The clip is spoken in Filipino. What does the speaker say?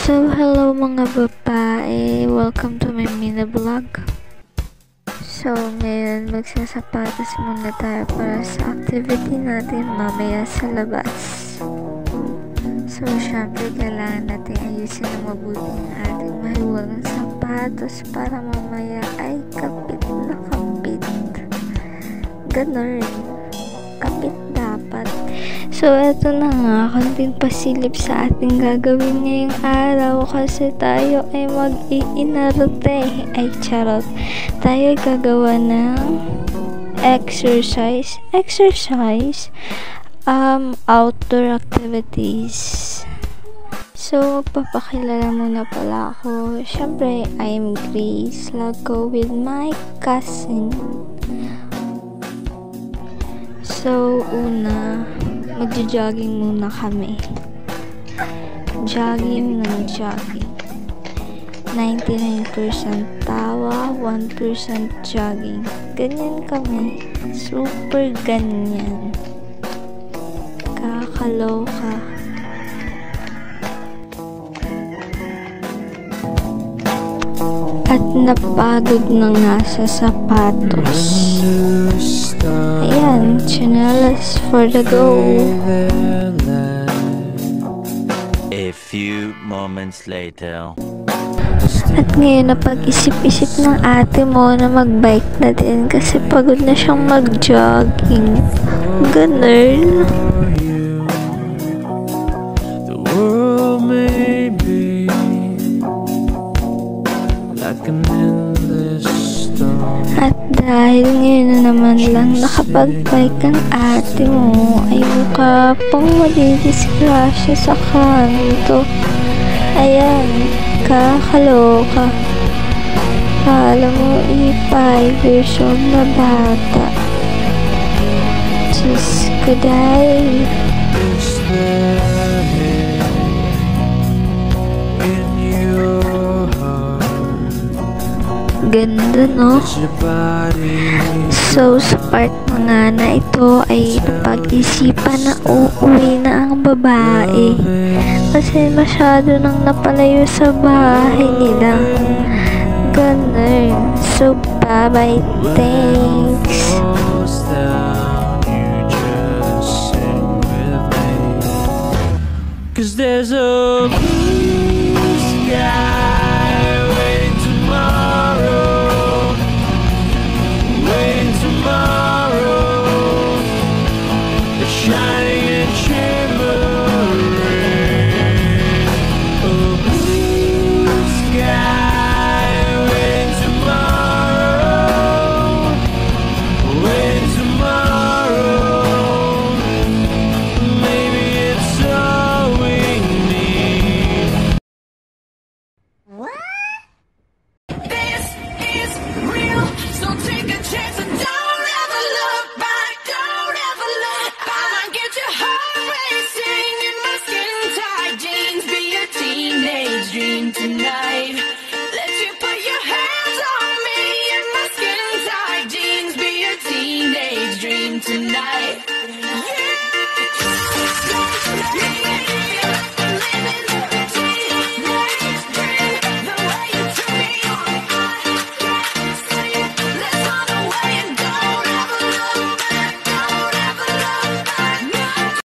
So, hello mga babae. Welcome to my mini vlog. So, ngayon magsasapatos muna tayo para sa activity natin mamaya sa labas. So, syempre kailangan natin ayusin na mabuti ang ating mahiwagang sapatos para mamaya ay kapit na kapit. Ganon. Kapit dapat. So, eto na nga, konting pasilip sa ating gagawin ngayong araw kasi tayo ay mag-iinarte. Ay, charot. Tayo ay gagawa ng exercise, outdoor activities. So, magpapakilala muna pala ako. Siyempre, I'm Grace. I'll go with my cousin. So, una, magjo-jogging muna kami. Jogging ng jogging. 99% tawa, 1% jogging. Ganyan kami. Super ganyan. Kakaloka. At napagod na nga sa sapatos. Ayan, chinelas for the go. A few moments later. At ngayon napag-isip-isip ng ate mo na mag-bike na din kasi pagod na siyang mag-jogging. Ganun. The world may be like an endless storm. At dahil ngayon na naman lang nakapag-bike ang ate mo, ay mukha pang madidisgrasya sa kanto. Ayan, kakaloka. Kala mo 5 years old na bata. Diyos ko dahil. Is there in your heart? Ganda, no? Is your body So, sa part mga na ito ay pag-isipan na uuwi na ang babae. Kasi masyado nang napalayo sa bahay nila. Ganun. So, bye-bye. Thanks. falls down, you just sing with me. 'Cause there's a